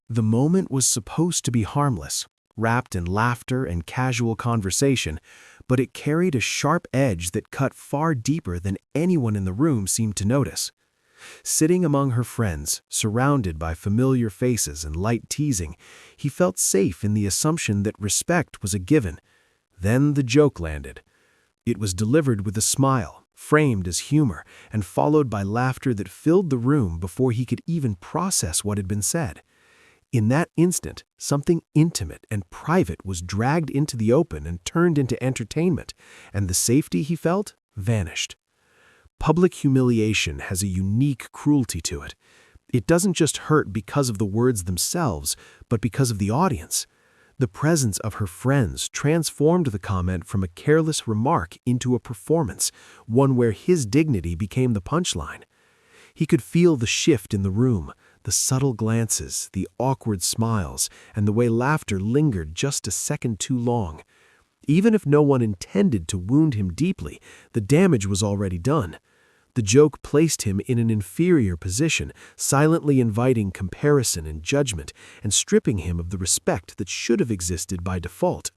The moment was supposed to be harmless, wrapped in laughter and casual conversation, but it carried a sharp edge that cut far deeper than anyone in the room seemed to notice. Sitting among her friends, surrounded by familiar faces and light teasing, he felt safe in the assumption that respect was a given. Then the joke landed. It was delivered with a smile, framed as humor, and followed by laughter that filled the room before he could even process what had been said. In that instant, something intimate and private was dragged into the open and turned into entertainment, and the safety he felt vanished. Public humiliation has a unique cruelty to it. It doesn't just hurt because of the words themselves, but because of the audience. The presence of her friends transformed the comment from a careless remark into a performance, one where his dignity became the punchline. He could feel the shift in the room, the subtle glances, the awkward smiles, and the way laughter lingered just a second too long. Even if no one intended to wound him deeply, the damage was already done. The joke placed him in an inferior position, silently inviting comparison and judgment, and stripping him of the respect that should have existed by default.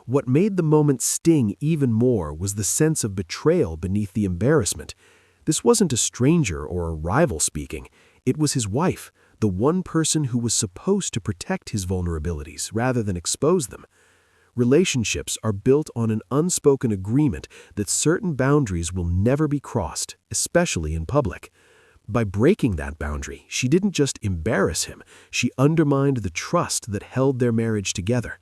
What made the moment sting even more was the sense of betrayal beneath the embarrassment. This wasn't a stranger or a rival speaking. It was his wife, the one person who was supposed to protect his vulnerabilities rather than expose them. Relationships are built on an unspoken agreement that certain boundaries will never be crossed, especially in public. By breaking that boundary, she didn't just embarrass him, she undermined the trust that held their marriage together.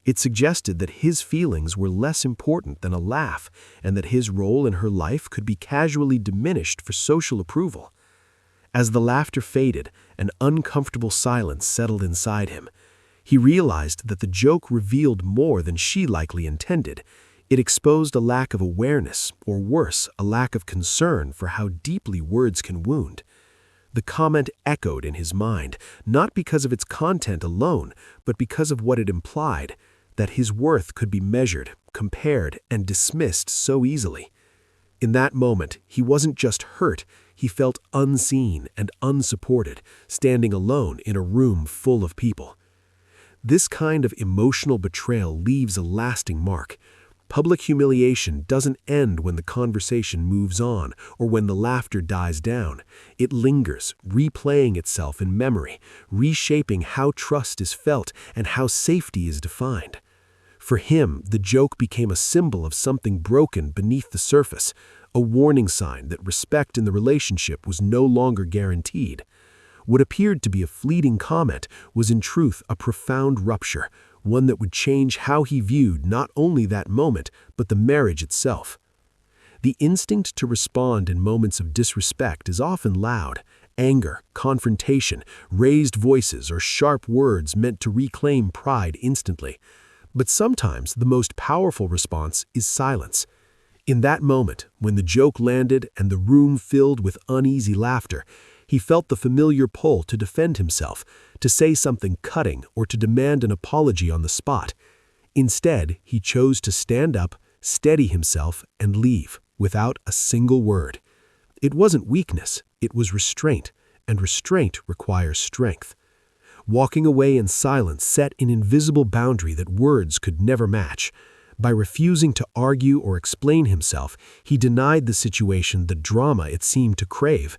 It suggested that his feelings were less important than a laugh, and that his role in her life could be casually diminished for social approval. As the laughter faded, an uncomfortable silence settled inside him. He realized that the joke revealed more than she likely intended. It exposed a lack of awareness, or worse, a lack of concern for how deeply words can wound. The comment echoed in his mind, not because of its content alone, but because of what it implied, that his worth could be measured, compared, and dismissed so easily. In that moment, he wasn't just hurt, he felt unseen and unsupported, standing alone in a room full of people. This kind of emotional betrayal leaves a lasting mark. Public humiliation doesn't end when the conversation moves on or when the laughter dies down. It lingers, replaying itself in memory, reshaping how trust is felt and how safety is defined. For him, the joke became a symbol of something broken beneath the surface, a warning sign that respect in the relationship was no longer guaranteed. What appeared to be a fleeting comment was in truth a profound rupture, one that would change how he viewed not only that moment, but the marriage itself. The instinct to respond in moments of disrespect is often loud. Anger, confrontation, raised voices, or sharp words meant to reclaim pride instantly. But sometimes the most powerful response is silence. In that moment, when the joke landed and the room filled with uneasy laughter, he felt the familiar pull to defend himself, to say something cutting, or to demand an apology on the spot. Instead, he chose to stand up, steady himself, and leave, without a single word. It wasn't weakness, it was restraint, and restraint requires strength. Walking away in silence set an invisible boundary that words could never match. By refusing to argue or explain himself, he denied the situation the drama it seemed to crave.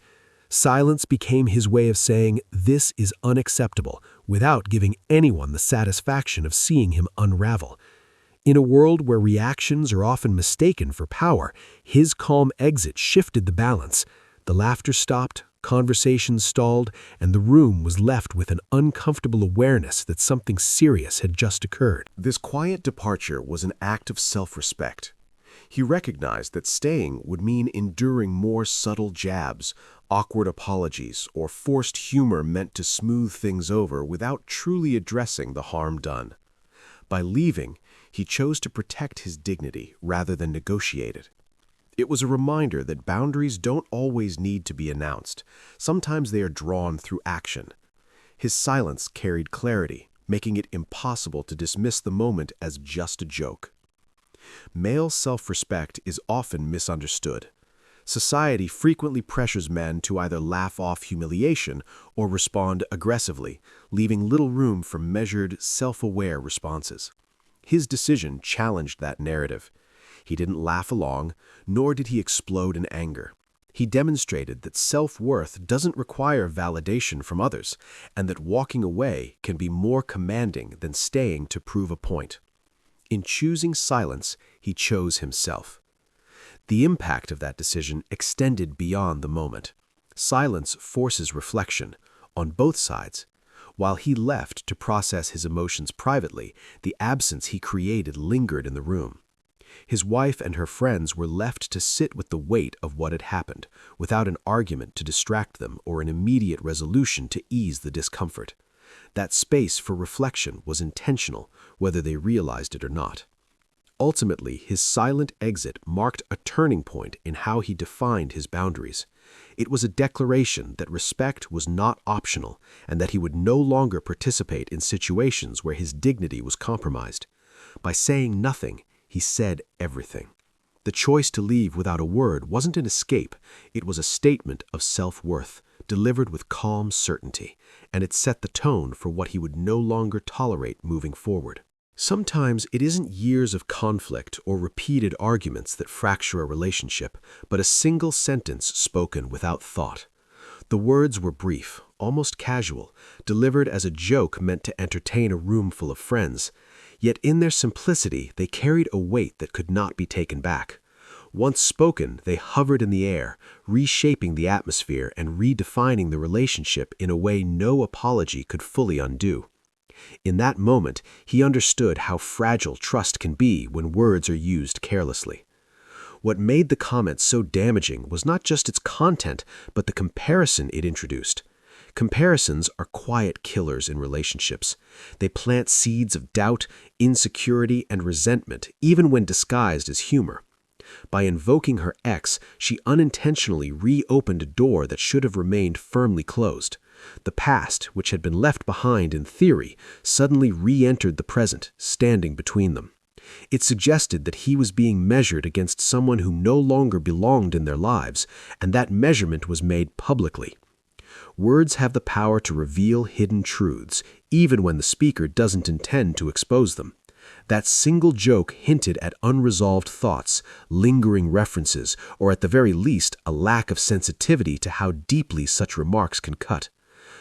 Silence became his way of saying, "This is unacceptable," without giving anyone the satisfaction of seeing him unravel. In a world where reactions are often mistaken for power, his calm exit shifted the balance. The laughter stopped, conversations stalled, and the room was left with an uncomfortable awareness that something serious had just occurred. This quiet departure was an act of self-respect. He recognized that staying would mean enduring more subtle jabs, awkward apologies, or forced humor meant to smooth things over without truly addressing the harm done. By leaving, he chose to protect his dignity rather than negotiate it. It was a reminder that boundaries don't always need to be announced. Sometimes they are drawn through action. His silence carried clarity, making it impossible to dismiss the moment as just a joke. Male self-respect is often misunderstood. Society frequently pressures men to either laugh off humiliation or respond aggressively, leaving little room for measured, self-aware responses. His decision challenged that narrative. He didn't laugh along, nor did he explode in anger. He demonstrated that self-worth doesn't require validation from others, and that walking away can be more commanding than staying to prove a point. In choosing silence, he chose himself. The impact of that decision extended beyond the moment. Silence forces reflection, on both sides. While he left to process his emotions privately, the absence he created lingered in the room. His wife and her friends were left to sit with the weight of what had happened, without an argument to distract them or an immediate resolution to ease the discomfort. That space for reflection was intentional, whether they realized it or not. Ultimately, his silent exit marked a turning point in how he defined his boundaries. It was a declaration that respect was not optional and that he would no longer participate in situations where his dignity was compromised. By saying nothing, he said everything. The choice to leave without a word wasn't an escape, it was a statement of self-worth, delivered with calm certainty, and it set the tone for what he would no longer tolerate moving forward. Sometimes it isn't years of conflict or repeated arguments that fracture a relationship, but a single sentence spoken without thought. The words were brief, almost casual, delivered as a joke meant to entertain a room full of friends. Yet in their simplicity, they carried a weight that could not be taken back. Once spoken, they hovered in the air, reshaping the atmosphere and redefining the relationship in a way no apology could fully undo. In that moment, he understood how fragile trust can be when words are used carelessly. What made the comment so damaging was not just its content, but the comparison it introduced. Comparisons are quiet killers in relationships. They plant seeds of doubt, insecurity, and resentment, even when disguised as humor. By invoking her ex, she unintentionally reopened a door that should have remained firmly closed. The past, which had been left behind in theory, suddenly re-entered the present, standing between them. It suggested that he was being measured against someone who no longer belonged in their lives, and that measurement was made publicly. Words have the power to reveal hidden truths, even when the speaker doesn't intend to expose them. That single joke hinted at unresolved thoughts, lingering references, or at the very least, a lack of sensitivity to how deeply such remarks can cut.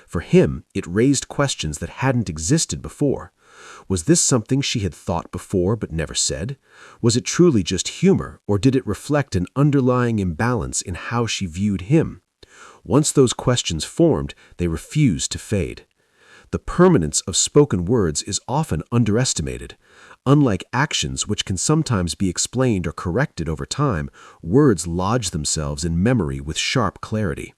For him, it raised questions that hadn't existed before. Was this something she had thought before but never said? Was it truly just humor, or did it reflect an underlying imbalance in how she viewed him? Once those questions formed, they refused to fade. The permanence of spoken words is often underestimated. Unlike actions, which can sometimes be explained or corrected over time, words lodge themselves in memory with sharp clarity.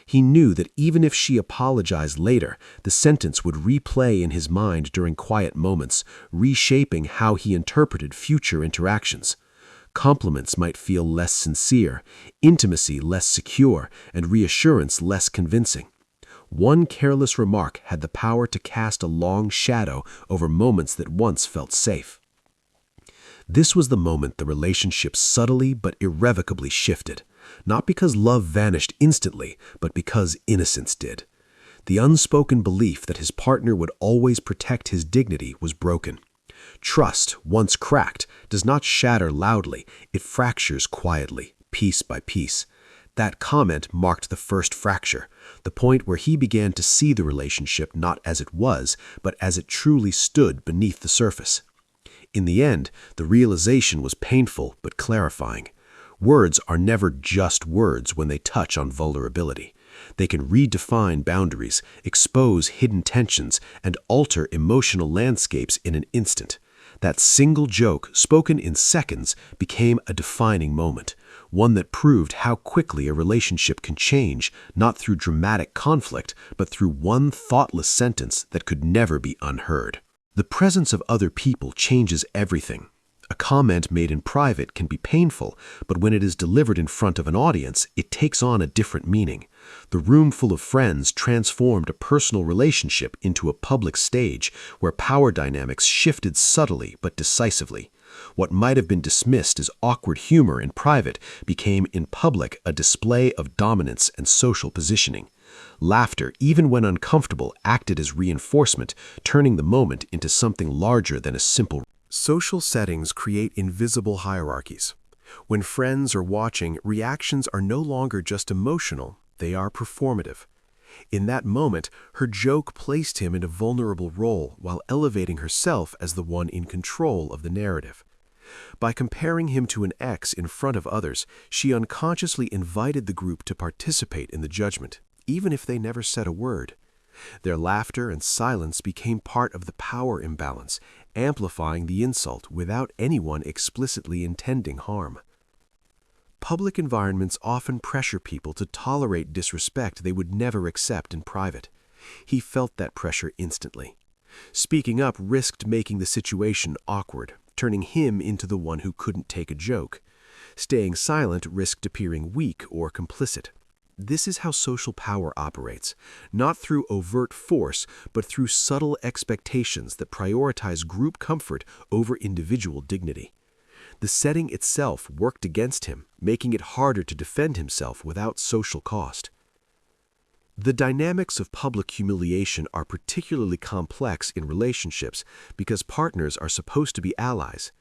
He knew that even if she apologized later, the sentence would replay in his mind during quiet moments, reshaping how he interpreted future interactions. Compliments might feel less sincere, intimacy less secure, and reassurance less convincing. One careless remark had the power to cast a long shadow over moments that once felt safe. This was the moment the relationship subtly but irrevocably shifted, not because love vanished instantly, but because innocence did. The unspoken belief that his partner would always protect his dignity was broken. Trust, once cracked, does not shatter loudly, it fractures quietly, piece by piece. That comment marked the first fracture, the point where he began to see the relationship not as it was, but as it truly stood beneath the surface. In the end, the realization was painful but clarifying. Words are never just words when they touch on vulnerability. They can redefine boundaries, expose hidden tensions, and alter emotional landscapes in an instant. That single joke, spoken in seconds, became a defining moment, one that proved how quickly a relationship can change, not through dramatic conflict, but through one thoughtless sentence that could never be unheard. The presence of other people changes everything. A comment made in private can be painful, but when it is delivered in front of an audience, it takes on a different meaning. The room full of friends transformed a personal relationship into a public stage where power dynamics shifted subtly but decisively. What might have been dismissed as awkward humor in private became in public a display of dominance and social positioning. Laughter, even when uncomfortable, acted as reinforcement, turning the moment into something larger than a simple. Social settings create invisible hierarchies. When friends are watching, reactions are no longer just emotional, they are performative. In that moment, her joke placed him in a vulnerable role while elevating herself as the one in control of the narrative. By comparing him to an ex in front of others, she unconsciously invited the group to participate in the judgment, even if they never said a word. Their laughter and silence became part of the power imbalance, amplifying the insult without anyone explicitly intending harm. Public environments often pressure people to tolerate disrespect they would never accept in private. He felt that pressure instantly. Speaking up risked making the situation awkward, turning him into the one who couldn't take a joke. Staying silent risked appearing weak or complicit. This is how social power operates, not through overt force, but through subtle expectations that prioritize group comfort over individual dignity. The setting itself worked against him, making it harder to defend himself without social cost. The dynamics of public humiliation are particularly complex in relationships because partners are supposed to be allies.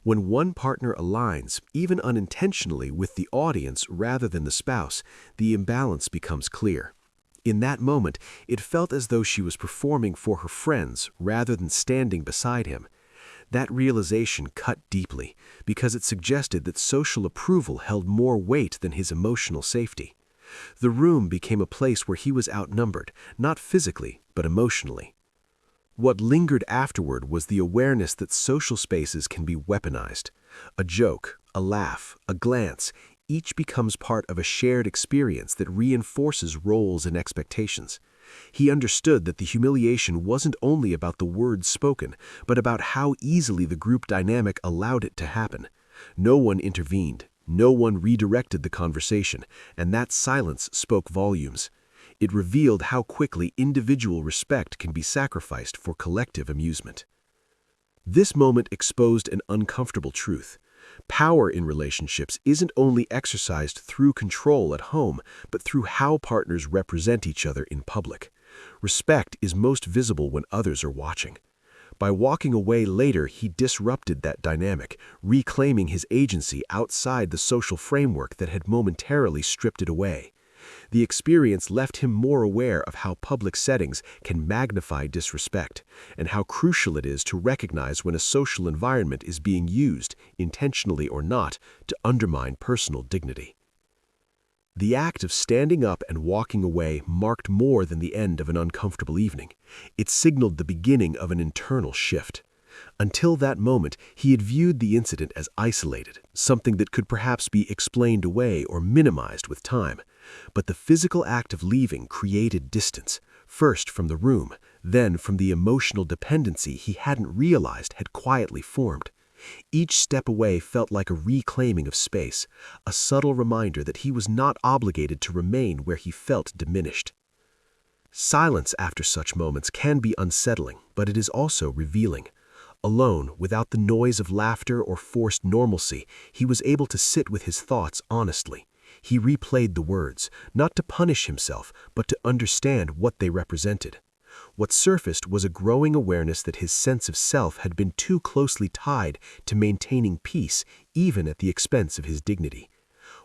When one partner aligns, even unintentionally, with the audience rather than the spouse, the imbalance becomes clear. In that moment, it felt as though she was performing for her friends rather than standing beside him. That realization cut deeply because it suggested that social approval held more weight than his emotional safety. The room became a place where he was outnumbered, not physically, but emotionally. What lingered afterward was the awareness that social spaces can be weaponized. A joke, a laugh, a glance, each becomes part of a shared experience that reinforces roles and expectations. He understood that the humiliation wasn't only about the words spoken, but about how easily the group dynamic allowed it to happen. No one intervened, no one redirected the conversation, and that silence spoke volumes. It revealed how quickly individual respect can be sacrificed for collective amusement. This moment exposed an uncomfortable truth. Power in relationships isn't only exercised through control at home, but through how partners represent each other in public. Respect is most visible when others are watching. By walking away later, he disrupted that dynamic, reclaiming his agency outside the social framework that had momentarily stripped it away. The experience left him more aware of how public settings can magnify disrespect, and how crucial it is to recognize when a social environment is being used, intentionally or not, to undermine personal dignity. The act of standing up and walking away marked more than the end of an uncomfortable evening. It signaled the beginning of an internal shift. Until that moment, he had viewed the incident as isolated, something that could perhaps be explained away or minimized with time. But the physical act of leaving created distance, first from the room, then from the emotional dependency he hadn't realized had quietly formed. Each step away felt like a reclaiming of space, a subtle reminder that he was not obligated to remain where he felt diminished. Silence after such moments can be unsettling, but it is also revealing. Alone, without the noise of laughter or forced normalcy, he was able to sit with his thoughts honestly. He replayed the words, not to punish himself, but to understand what they represented. What surfaced was a growing awareness that his sense of self had been too closely tied to maintaining peace, even at the expense of his dignity.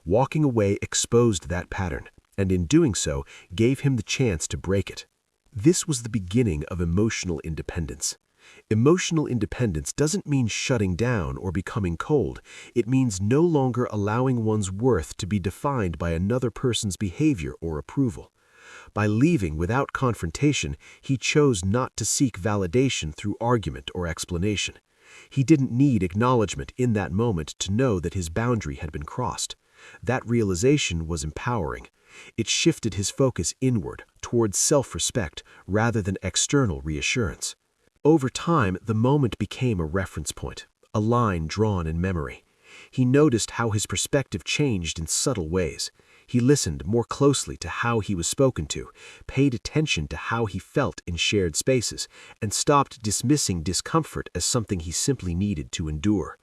Walking away exposed that pattern, and in doing so, gave him the chance to break it. This was the beginning of emotional independence. Emotional independence doesn't mean shutting down or becoming cold. It means no longer allowing one's worth to be defined by another person's behavior or approval. By leaving without confrontation, he chose not to seek validation through argument or explanation. He didn't need acknowledgement in that moment to know that his boundary had been crossed. That realization was empowering. It shifted his focus inward, towards self-respect, rather than external reassurance. Over time, the moment became a reference point, a line drawn in memory. He noticed how his perspective changed in subtle ways. He listened more closely to how he was spoken to, paid attention to how he felt in shared spaces, and stopped dismissing discomfort as something he simply needed to endure.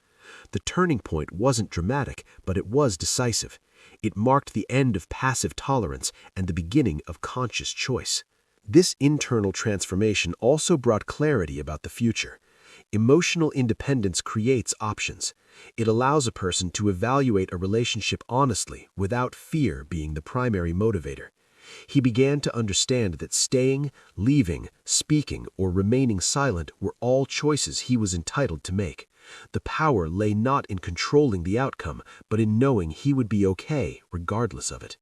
The turning point wasn't dramatic, but it was decisive. It marked the end of passive tolerance and the beginning of conscious choice. This internal transformation also brought clarity about the future. Emotional independence creates options. It allows a person to evaluate a relationship honestly without fear being the primary motivator. He began to understand that staying, leaving, speaking, or remaining silent were all choices he was entitled to make. The power lay not in controlling the outcome, but in knowing he would be okay regardless of it.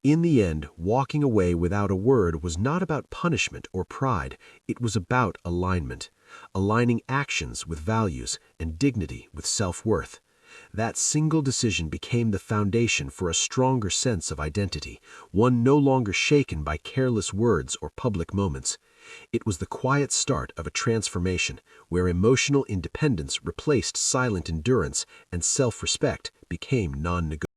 In the end, walking away without a word was not about punishment or pride, it was about alignment. Aligning actions with values and dignity with self-worth. That single decision became the foundation for a stronger sense of identity, one no longer shaken by careless words or public moments. It was the quiet start of a transformation where emotional independence replaced silent endurance and self-respect became non-negotiable.